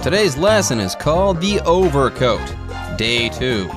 Today's lesson is called The Overcoat, Day 2.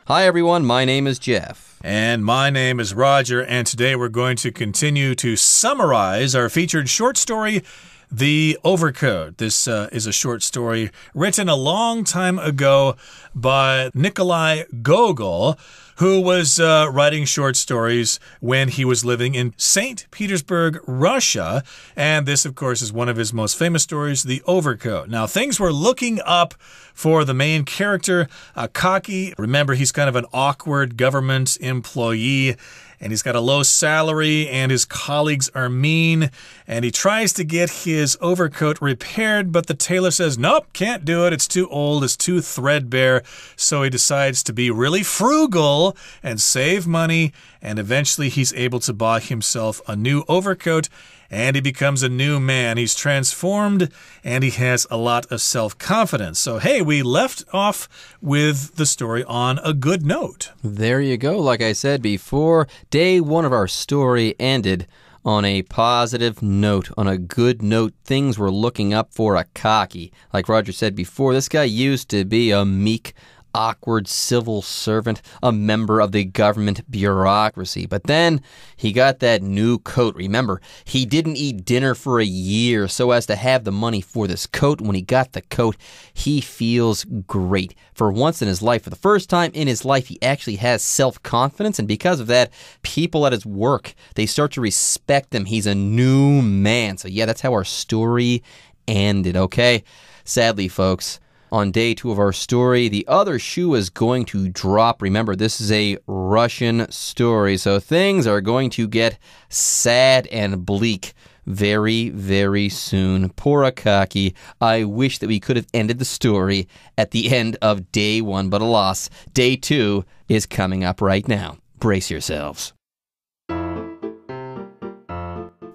Hi everyone, my name is Jeff. And my name is Roger, and today we're going to continue to summarize our featured short story, The Overcoat. This is a short story written a long time ago by Nikolai Gogol, who was writing short stories when he was living in St. Petersburg, Russia. And this, of course, is one of his most famous stories, The Overcoat. Now, things were looking up for the main character, Akaki. Remember, he's kind of an awkward government employee, and he's got a low salary, and his colleagues are mean, and he tries to get his overcoat repaired, but the tailor says, nope, can't do it. It's too old. It's too threadbare. So he decides to be really frugal and save money, and eventually he's able to buy himself a new overcoat, and he becomes a new man. He's transformed, and he has a lot of self-confidence. So, hey, we left off with the story on a good note. There you go. Like I said before, day 1 of our story ended on a positive note, on a good note. Things were looking up for Akaki. Like Roger said before, this guy used to be a meek, awkward civil servant, a member of the government bureaucracy. But then he got that new coat. Remember, he didn't eat dinner for a year so as to have the money for this coat. When he got the coat, he feels great. For once in his life, for the first time in his life, he actually has self-confidence. And because of that, people at his work, they start to respect him. He's a new man. So yeah, that's how our story ended, okay? Sadly, folks, on day 2 of our story, the other shoe is going to drop. Remember, this is a Russian story, so things are going to get sad and bleak very, very soon. Poor Akaki. I wish that we could have ended the story at the end of day 1, but alas, day 2 is coming up right now. Brace yourselves.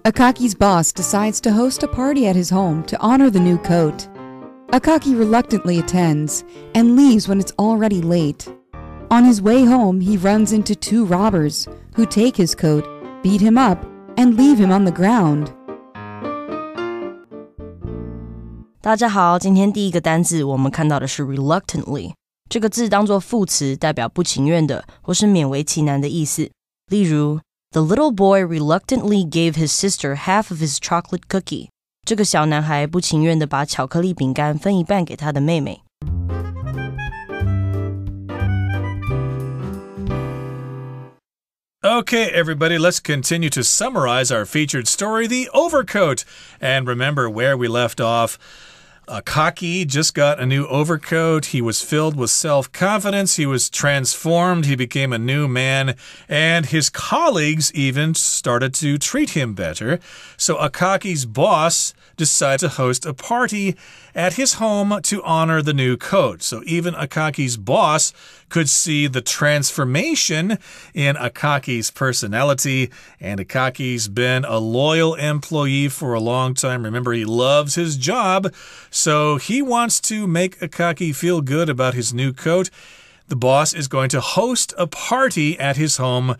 Akaki's boss decides to host a party at his home to honor the new coat. Akaki reluctantly attends and leaves when it's already late. On his way home, he runs into 2 robbers who take his coat, beat him up, and leave him on the ground. 大家好，今天第一个单字我们看到的是 reluctantly。这个字当作副词，代表不情愿的或是勉为其难的意思。例如 The little boy reluctantly gave his sister half of his chocolate cookie. 这个小男孩不情愿地把巧克力饼干分一半给他的妹妹。Okay, everybody, let's continue to summarize our featured story, The Overcoat. And remember where we left off. Akaki just got a new overcoat. He was filled with self-confidence. He was transformed. He became a new man. And his colleagues even started to treat him better. So Akaki's boss decided to host a party at his home to honor the new coat. So even Akaki's boss could see the transformation in Akaki's personality. And Akaki's been a loyal employee for a long time. Remember, he loves his job. So he wants to make Akaki feel good about his new coat. The boss is going to host a party at his home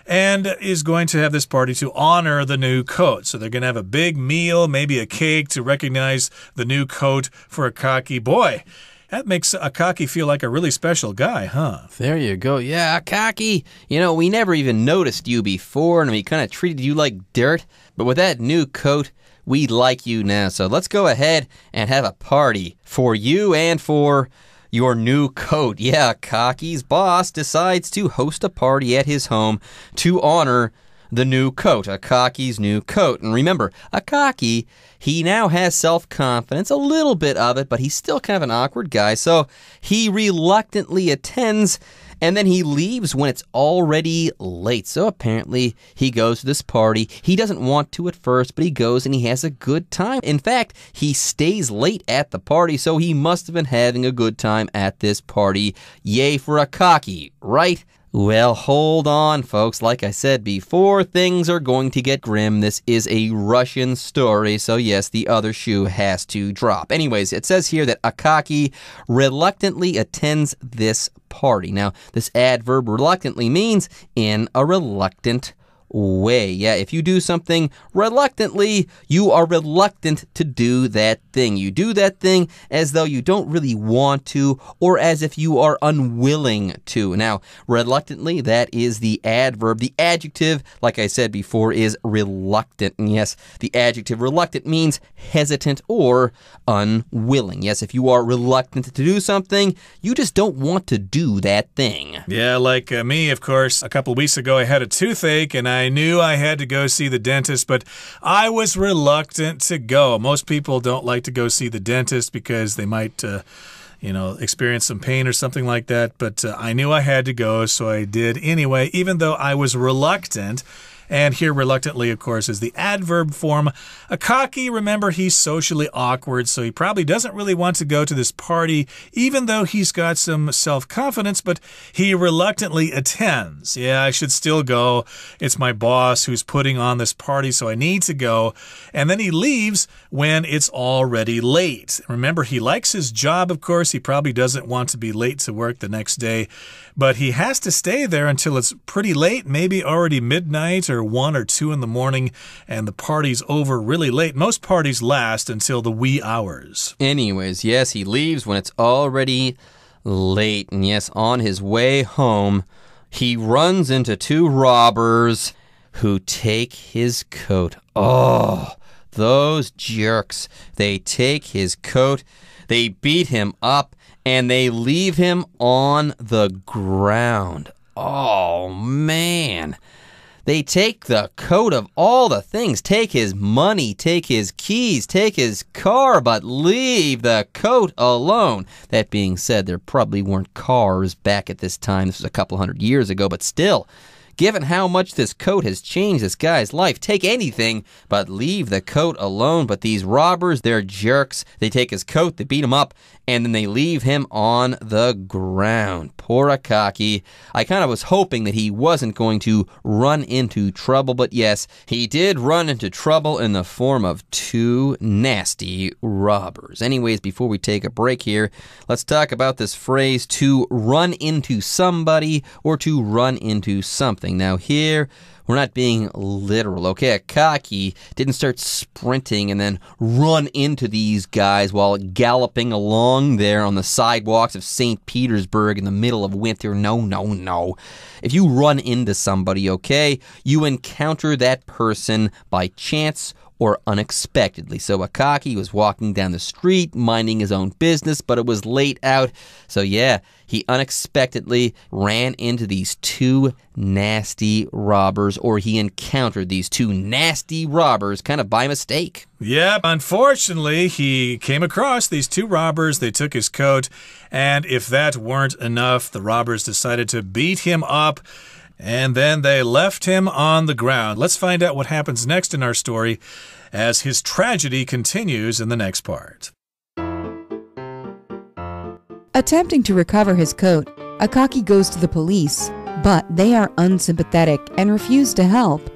and is going to have this party to honor the new coat. So they're going to have a big meal, maybe a cake to recognize the new coat for Akaki. Boy, that makes Akaki feel like a really special guy, huh? There you go. Yeah, Akaki, you know, we never even noticed you before, and we kind of treated you like dirt. But with that new coat, we like you now. So let's go ahead and have a party for you and for your new coat. Yeah, Akaki's boss decides to host a party at his home to honor the new coat, Akaki's new coat. And remember, Akaki, he now has self-confidence, a little bit of it, but he's still kind of an awkward guy. So he reluctantly attends, and then he leaves when it's already late. So apparently he goes to this party. He doesn't want to at first, but he goes and he has a good time. In fact, he stays late at the party, so he must have been having a good time at this party. Yay for Akaki, right? Well, hold on, folks. Like I said before, things are going to get grim. This is a Russian story, so yes, the other shoe has to drop. Anyways, it says here that Akaki reluctantly attends this party. Now, this adverb reluctantly means in a reluctant way. Yeah, if you do something reluctantly, you are reluctant to do that thing. You do that thing as though you don't really want to, or as if you are unwilling to. Now, reluctantly, that is the adverb. The adjective, like I said before, is reluctant. And yes, the adjective reluctant means hesitant or unwilling. Yes, if you are reluctant to do something, you just don't want to do that thing. Yeah, like me, of course. A couple weeks ago, I had a toothache, and I knew I had to go see the dentist, but I was reluctant to go. Most people don't like to go see the dentist because they might experience some pain or something like that. But I knew I had to go, so I did anyway, even though I was reluctant. And here, reluctantly, of course, is the adverb form. Akaki, remember, he's socially awkward, so he probably doesn't really want to go to this party, even though he's got some self-confidence, but he reluctantly attends. Yeah, I should still go. It's my boss who's putting on this party, so I need to go. And then he leaves when it's already late. Remember, he likes his job, of course. He probably doesn't want to be late to work the next day, but he has to stay there until it's pretty late, maybe already midnight or 1 or 2 in the morning, and the party's over really late. Most parties last until the wee hours. Anyways, yes, he leaves when it's already late. And yes, on his way home, he runs into 2 robbers who take his coat. Oh, those jerks. They take his coat, they beat him up, and they leave him on the ground. Oh, man. They take the coat of all the things, take his money, take his keys, take his car, but leave the coat alone. That being said, there probably weren't cars back at this time. This was a couple hundred years ago, but still, given how much this coat has changed this guy's life, take anything but leave the coat alone. But these robbers, they're jerks. They take his coat, they beat him up, and then they leave him on the ground. Poor Akaki. I kind of was hoping that he wasn't going to run into trouble, but yes, he did run into trouble in the form of 2 nasty robbers. Anyways, before we take a break here, let's talk about this phrase, to run into somebody or to run into something. Now here, we're not being literal, okay? Akaki didn't start sprinting and then run into these guys while galloping along there on the sidewalks of St. Petersburg in the middle of winter. No, no, no. If you run into somebody, okay, you encounter that person by chance or unexpectedly. So Akaki was walking down the street, minding his own business, but it was late out. So yeah, he unexpectedly ran into these 2 nasty robbers, or he encountered these 2 nasty robbers kind of by mistake. Yep, unfortunately, he came across these 2 robbers. They took his coat, and if that weren't enough, the robbers decided to beat him up, and then they left him on the ground. Let's find out what happens next in our story as his tragedy continues in the next part. Attempting to recover his coat, Akaki goes to the police, but they are unsympathetic and refuse to help.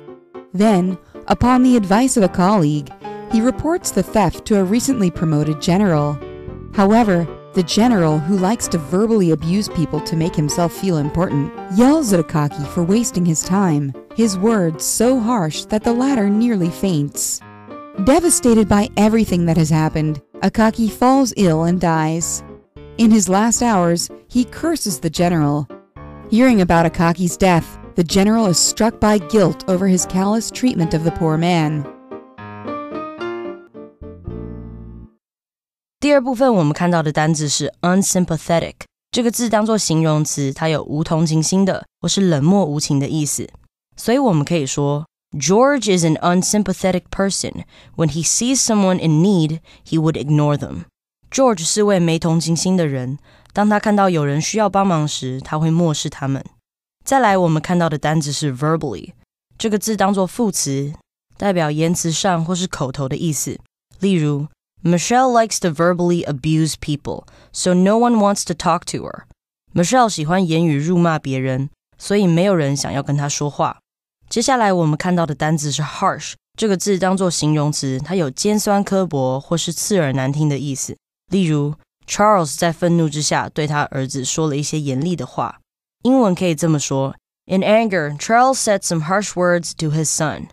Then, upon the advice of a colleague, he reports the theft to a recently promoted general. However, the general, who likes to verbally abuse people to make himself feel important, yells at Akaki for wasting his time, his words so harsh that the latter nearly faints. Devastated by everything that has happened, Akaki falls ill and dies. In his last hours, he curses the general. Hearing about Akaki's death, the general is struck by guilt over his callous treatment of the poor man. 第二部分我们看到的单字是 unsympathetic， 这个字当作形容词，它有无同情心的或是冷漠无情的意思。所以我们可以说 George is an unsympathetic person. When he sees someone in need, he would ignore them. George 是位没同情心的人，当他看到有人需要帮忙时，他会漠视他们。再来我们看到的单字是 verbally， 这个字当作副词，代表言辞上或是口头的意思。例如Michelle likes to verbally abuse people, so no one wants to talk to her. Michelle 喜欢言语辱骂别人，所以没有人想要跟他说话。接下来我们看到的单字是 harsh， 这个字当作形容词，它有尖酸刻薄或是刺耳难听的意思。例如 Charles 在愤怒之下对他儿子说了一些严厉的话。英文可以这么说 In anger, Charles said some harsh words to his son.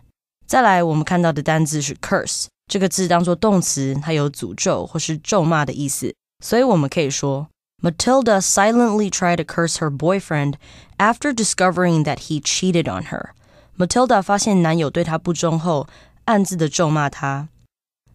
再来我们看到的单字是 curse， 这个字当作动词，它有诅咒或是咒骂的意思，所以我们可以说Matilda silently tried to curse her boyfriend after discovering that he cheated on her. Matilda 发现男友对她不忠后，暗自的咒骂她。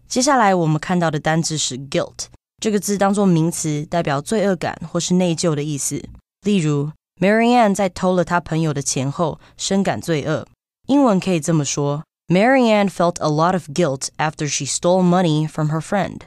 接下来我们看到的单字是 guilt， 这个字当作名词，代表罪恶感或是内疚的意思。例如 Marianne 在偷了她朋友的钱后，深感罪恶。英文可以这么说 Marianne felt a lot of guilt after she stole money from her friend.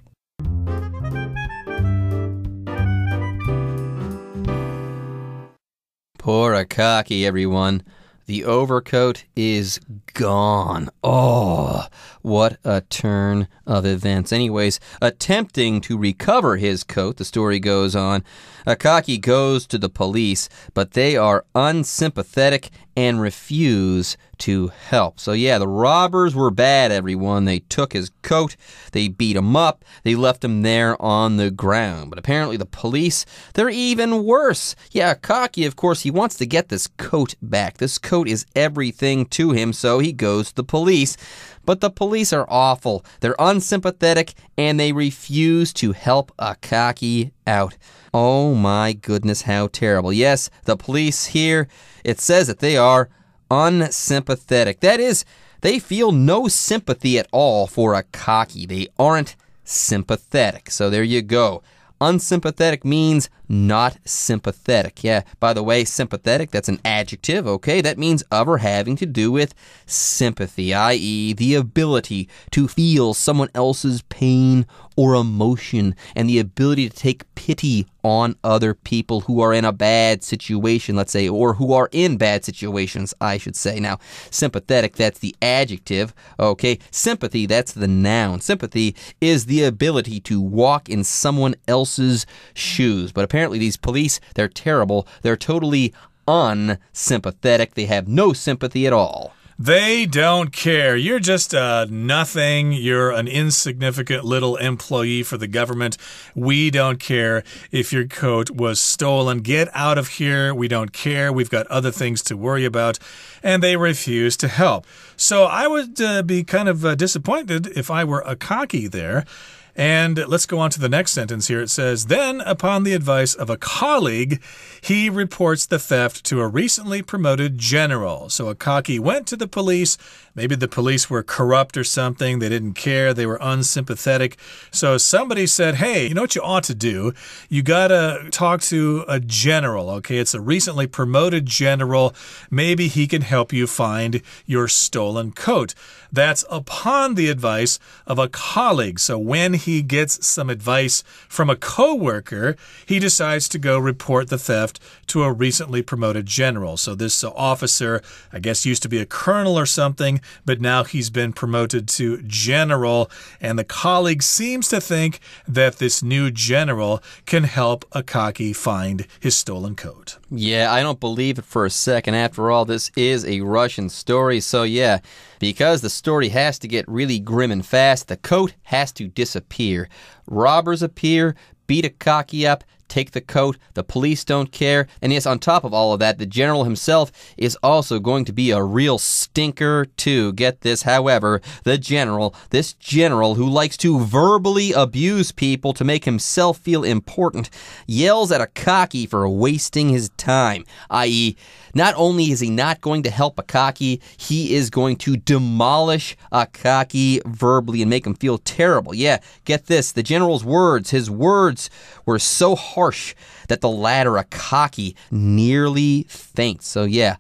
Poor Akaki, everyone. The overcoat is gone. Oh, what a turn of events. Anyways, attempting to recover his coat, the story goes on, Akaki goes to the police, but they are unsympathetic and refuse to help. So yeah, the robbers were bad, everyone. They took his coat, they beat him up, they left him there on the ground. But apparently the police, they're even worse. Yeah, Akaki, of course, he wants to get this coat back. This coat is everything to him, so he goes to the police. But the police are awful. They're unsympathetic, and they refuse to help Akaki out. Oh my goodness, how terrible. Yes, the police here, it says that they are unsympathetic. That is, they feel no sympathy at all for Akaki. They aren't sympathetic. So there you go. Unsympathetic means not sympathetic. Yeah, by the way, sympathetic, that's an adjective, okay? That means of or having to do with sympathy, i.e. the ability to feel someone else's pain or emotion and the ability to take pity on other people who are in a bad situation, let's say, or who are in bad situations, I should say. Now, sympathetic, that's the adjective, okay? Sympathy, that's the noun. Sympathy is the ability to walk in someone else's shoes. But apparently these police, they're terrible. They're totally unsympathetic. They have no sympathy at all. They don't care. You're just nothing. You're an insignificant little employee for the government. We don't care if your coat was stolen. Get out of here. We don't care. We've got other things to worry about. And they refuse to help. So I would be kind of disappointed if I were Akaki there. And let's go on to the next sentence here. It says, then, upon the advice of a colleague, he reports the theft to a recently promoted general. So Akaki went to the police. Maybe the police were corrupt or something. They didn't care. They were unsympathetic. So somebody said, hey, you know what you ought to do? You got to talk to a general, okay? It's a recently promoted general. Maybe he can help you find your stolen coat. That's upon the advice of a colleague. So when he gets some advice from a coworker, he decides to go report the theft to a recently promoted general. So this officer, I guess, used to be a colonel or something, but now he's been promoted to general, and the colleague seems to think that this new general can help Akaki find his stolen coat. Yeah, I don't believe it for a second. After all, this is a Russian story, so yeah, because the story has to get really grim and fast, the coat has to disappear. Robbers appear, beat Akaki up, take the coat, the police don't care, and yes, on top of all of that, the general himself is also going to be a real stinker too. Get this, however, this general who likes to verbally abuse people to make himself feel important, yells at Akaki for wasting his time, i.e., not only is he not going to help Akaki, he is going to demolish Akaki verbally and make him feel terrible. Yeah, get this, the general's words, his words were so harsh that the latter, Akaki, nearly faints. So yeah,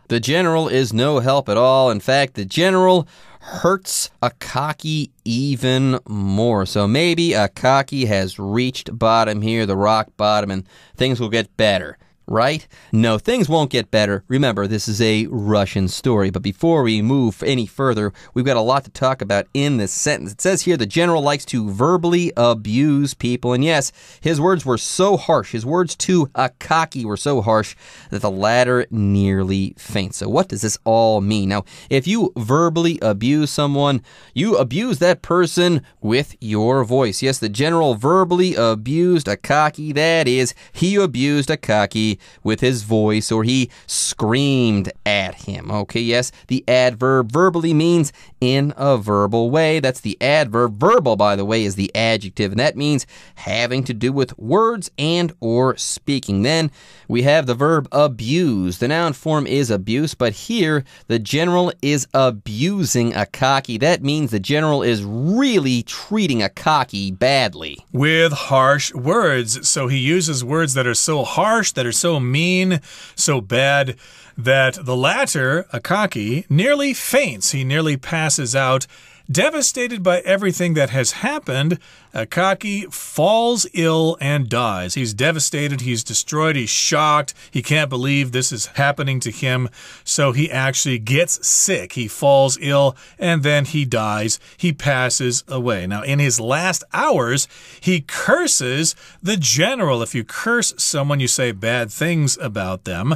the general is no help at all. In fact, the general hurts Akaki even more. So maybe Akaki has reached bottom here, the rock bottom, and things will get better. right? No, things won't get better. Remember, this is a Russian story. But before we move any further, we've got a lot to talk about in this sentence. It says here the general likes to verbally abuse people. And yes, his words were so harsh. His words to Akaki were so harsh that the latter nearly faints. So what does this all mean? Now, if you verbally abuse someone, you abuse that person with your voice. Yes, the general verbally abused Akaki. That is, he abused Akaki with his voice, or he screamed at him. Okay, yes, the adverb verbally means in a verbal way. That's the adverb. Verbal, by the way, is the adjective, and that means having to do with words and or speaking. Then we have the verb abuse. The noun form is abuse, but here the general is abusing Akaki. That means the general is really treating Akaki badly. With harsh words. So he uses words that are so harsh, that are so mean, so bad, that the latter, Akaki, nearly faints. He nearly passes out. Devastated by everything that has happened, Akaki falls ill and dies. He's devastated, he's destroyed, he's shocked. He can't believe this is happening to him. So he actually gets sick. He falls ill and then he dies. He passes away. Now, in his last hours, he curses the general. If you curse someone, you say bad things about them.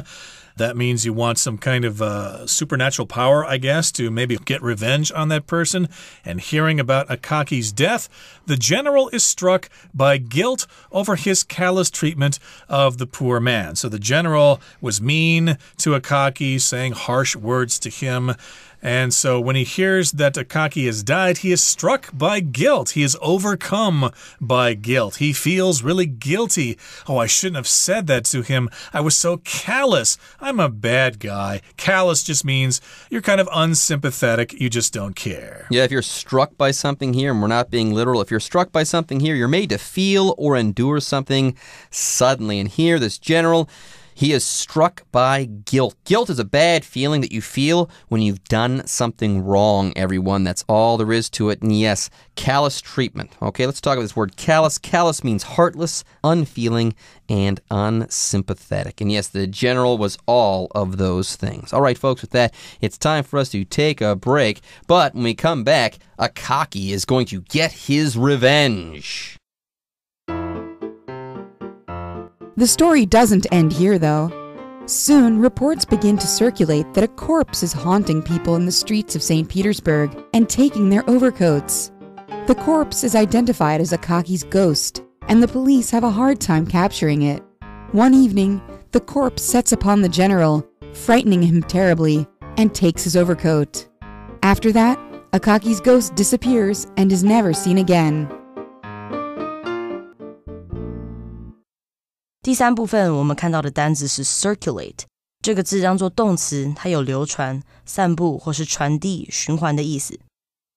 That means you want some kind of supernatural power, I guess, to maybe get revenge on that person. And hearing about Akaki's death, the general is struck by guilt over his callous treatment of the poor man. So the general was mean to Akaki, saying harsh words to him. And so when he hears that Akaki has died, he is struck by guilt. He is overcome by guilt. He feels really guilty. Oh, I shouldn't have said that to him. I was so callous. I'm a bad guy. Callous just means you're kind of unsympathetic. You just don't care. Yeah, if you're struck by something here, and we're not being literal, if you're struck by something here, you're made to feel or endure something suddenly. And here, this general, he is struck by guilt. Guilt is a bad feeling that you feel when you've done something wrong, everyone. That's all there is to it. And yes, callous treatment. Okay, let's talk about this word callous. Callous means heartless, unfeeling, and unsympathetic. And yes, the general was all of those things. All right, folks, with that, it's time for us to take a break. But when we come back, Akaki is going to get his revenge. The story doesn't end here, though. Soon, reports begin to circulate that a corpse is haunting people in the streets of St. Petersburg and taking their overcoats. The corpse is identified as Akaki's ghost, and the police have a hard time capturing it. One evening, the corpse sets upon the general, frightening him terribly, and takes his overcoat. After that, Akaki's ghost disappears and is never seen again. 第三部分我们看到的单字是 circulate， 这个字当作动词，它有流传、散布或是传递、循环的意思。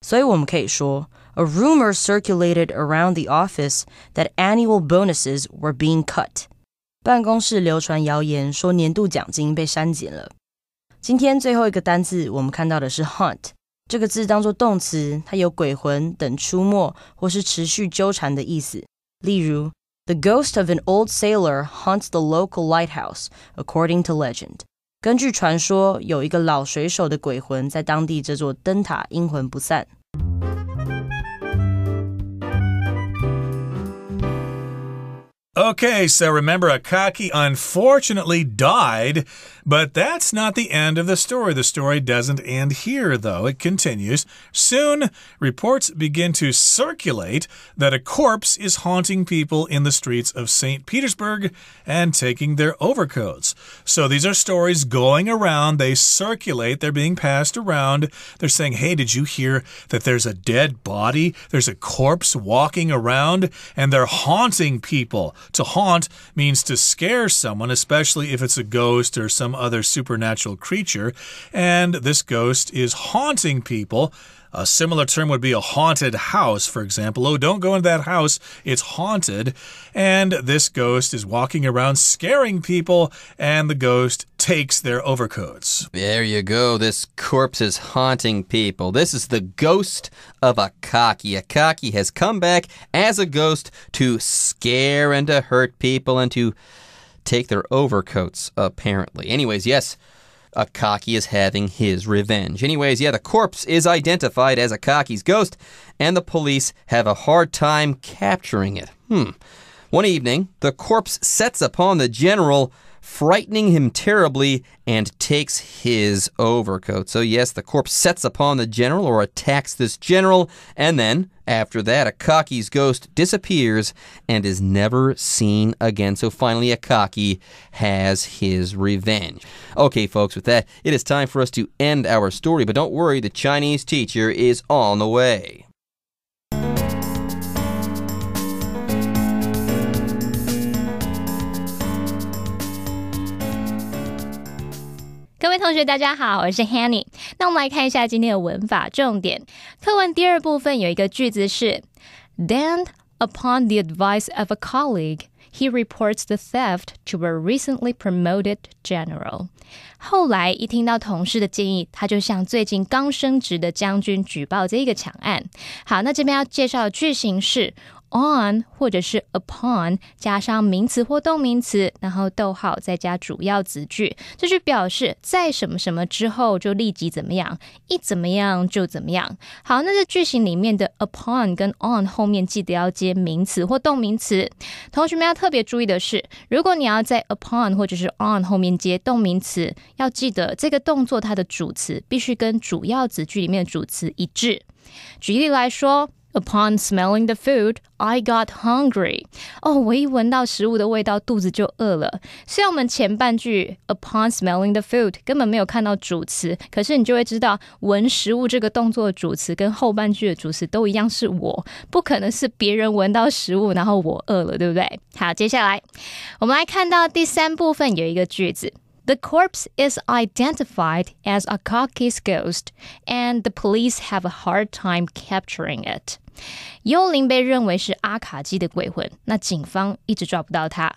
所以我们可以说 A rumor circulated around the office that annual bonuses were being cut. 办公室流传谣言说年度奖金被删减了。今天最后一个单字我们看到的是 haunt， 这个字当作动词，它有鬼魂等出没或是持续纠缠的意思。例如The ghost of an old sailor haunts the local lighthouse, according to legend. 根据传说，有一个老水手的鬼魂在当地这座灯塔阴魂不散。Okay, so remember, Akaki unfortunately died, but that's not the end of the story. The story doesn't end here, though. It continues. Soon, reports begin to circulate that a corpse is haunting people in the streets of St. Petersburg and taking their overcoats. So these are stories going around. They circulate. They're being passed around. They're saying, hey, did you hear that there's a dead body? There's a corpse walking around, and they're haunting people. To haunt means to scare someone, especially if it's a ghost or some other supernatural creature. And this ghost is haunting people. A similar term would be a haunted house, for example. Oh, don't go into that house. It's haunted. And this ghost is walking around scaring people, and the ghost takes their overcoats. There you go. This corpse is haunting people. This is the ghost of Akaki. Akaki has come back as a ghost to scare and to hurt people and to take their overcoats, apparently. Anyways, yes, Akaki is having his revenge. Anyways, yeah, the corpse is identified as Akaki's ghost, and the police have a hard time capturing it. One evening, the corpse sets upon the general, frightening him terribly, and takes his overcoat. So yes, the corpse sets upon the general or attacks this general, and then, after that, Akaki's ghost disappears and is never seen again. So finally, Akaki has his revenge. Okay, folks, with that, it is time for us to end our story, but don't worry, the Chinese teacher is on the way. 各位同学大家好，我是 Hanny。 那我们来看一下今天的文法重点。课文第二部分有一个句子是 Then, upon the advice of a colleague, he reports the theft to a recently promoted general. 后来一听到同事的建议，他就向最近刚升职的将军举报这个抢案。好，那这边要介绍的句型是on 或者是 upon 加上名词或动名词，然后逗号再加主要子句，这就表示在什么什么之后就立即怎么样，一怎么样就怎么样。好，那这句型里面的 upon 跟 on 后面记得要接名词或动名词。同学们要特别注意的是，如果你要在 upon 或者是 on 后面接动名词，要记得这个动作它的主词必须跟主要子句里面的主词一致。举例来说，Upon smelling the food, I got hungry. 我一闻到食物的味道，肚子就饿了。虽然我们前半句 Upon smelling the food 根本没有看到主词，可是你就会知道闻食物这个动作的主词跟后半句的主词都一样是我，不可能是别人闻到食物然后我饿了，对不对？好，接下来我们来看到第三部分有一个句子The corpse is identified as Akaki's ghost, and the police have a hard time capturing it. 幽灵被认为是阿卡基的鬼魂，那警方一直抓不到他。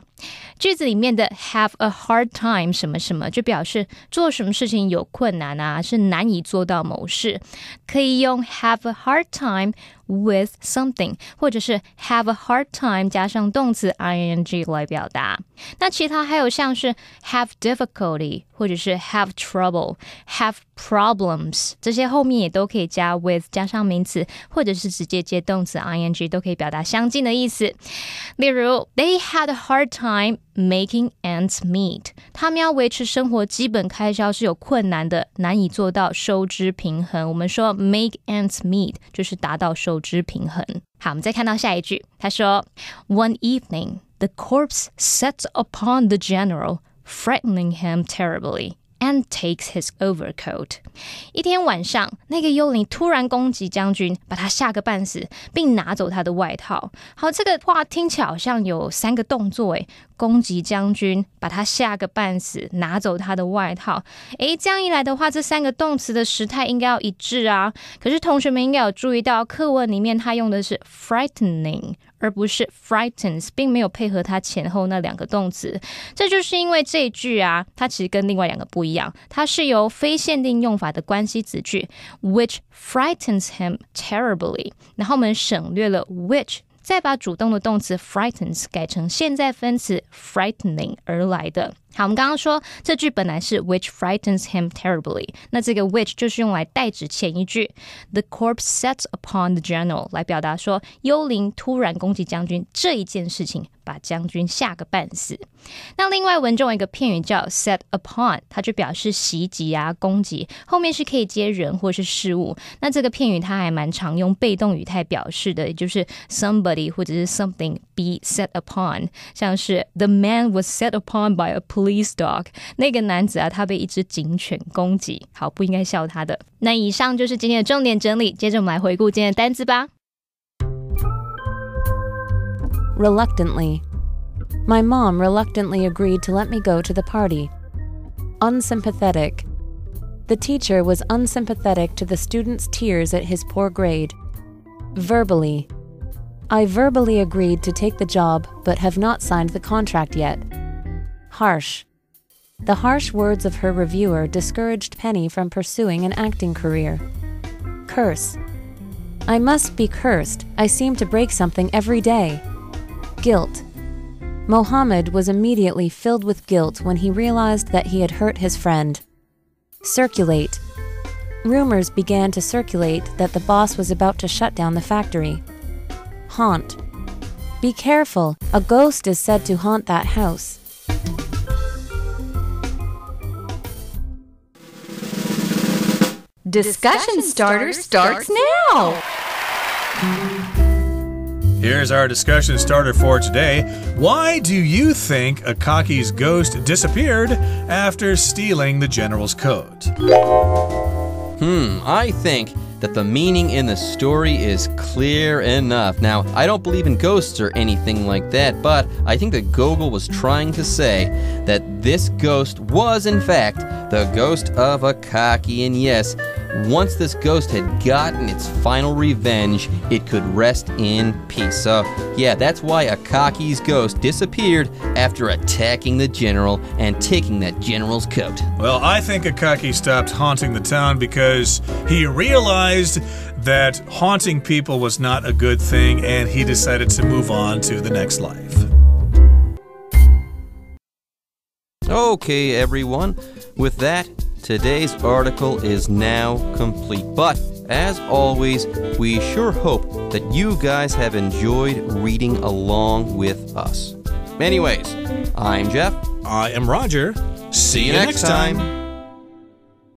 句子里面的 have a hard time 什么什么就表示做什么事情有困难啊，是难以做到某事，可以用 have a hard time with something 或者是 have a hard time 加上动词 ing 来表达。那其他还有像是 have difficulty 或者是 have trouble, have problems 这些后面也都可以加 with 加上名词，或者是直接接动词 ing 都可以表达相近的意思。例如 They had a hard time making ends meet. 他们要维持生活基本开销是有困难的，难以做到收支平衡。我们说 make ends meet 就是达到收支平衡。好，我们再看到下一句，他说 One evening, the corpse sets upon the general, frightening him terribly, and takes his overcoat. 一天晚上，那个幽灵突然攻击将军，把他吓个半死，并拿走他的外套。好，这个话听起来好像有三个动作诶，攻击将军，把他吓个半死，拿走他的外套。这样一来的话，这三个动词的时态应该要一致啊。可是同学们应该有注意到，课文里面他用的是 frightening，而不是 frightens， 并没有配合它前后那两个动词。这就是因为这一句啊，它其实跟另外两个不一样，它是由非限定用法的关系子句 which frightens him terribly， 然后我们省略了 which， 再把主动的动词 frightens 改成现在分词 frightening 而来的。好，我们刚刚说这句本来是 which frightens him terribly， 那这个 which 就是用来代指前一句 the corpse sets upon the general 来表达说幽灵突然攻击将军这一件事情把将军吓个半死。那另外文中有一个片语叫 set upon， 它就表示袭击啊攻击，后面是可以接人或是事物。那这个片语它还蛮常用被动语态表示的，也就是 somebody 或者是 something be set upon， 像是 the man was set upon by a police dog， 那个男子啊他被一只警犬攻击。好，不应该笑他的。那以上就是今天的重点整理，接着我们来回顾今天的单字吧。Reluctantly. My mom reluctantly agreed to let me go to the party. Unsympathetic. The teacher was unsympathetic to the student's tears at his poor grade. Verbally. I verbally agreed to take the job but have not signed the contract yet. Harsh. The harsh words of her reviewer discouraged Penny from pursuing an acting career. Curse. I must be cursed. I seem to break something every day. Guilt. Mohammed was immediately filled with guilt when he realized that he had hurt his friend. Circulate. Rumors began to circulate that the boss was about to shut down the factory. Haunt. Be careful, a ghost is said to haunt that house. Discussion starter starts now! Here's our discussion starter for today. Why do you think Akaki's ghost disappeared after stealing the general's coat? I think that the meaning in the story is clear enough. Now, I don't believe in ghosts or anything like that, but I think that Gogol was trying to say that this ghost was, in fact, the ghost of Akaki, and yes, once this ghost had gotten its final revenge, it could rest in peace. So, yeah, that's why Akaki's ghost disappeared after attacking the general and taking that general's coat. Well, I think Akaki stopped haunting the town because he realized that haunting people was not a good thing, and he decided to move on to the next life. Okay, everyone. With that, today's article is now complete. But, as always, we sure hope that you guys have enjoyed reading along with us. Anyways, I'm Jeff. I am Roger. See you next time.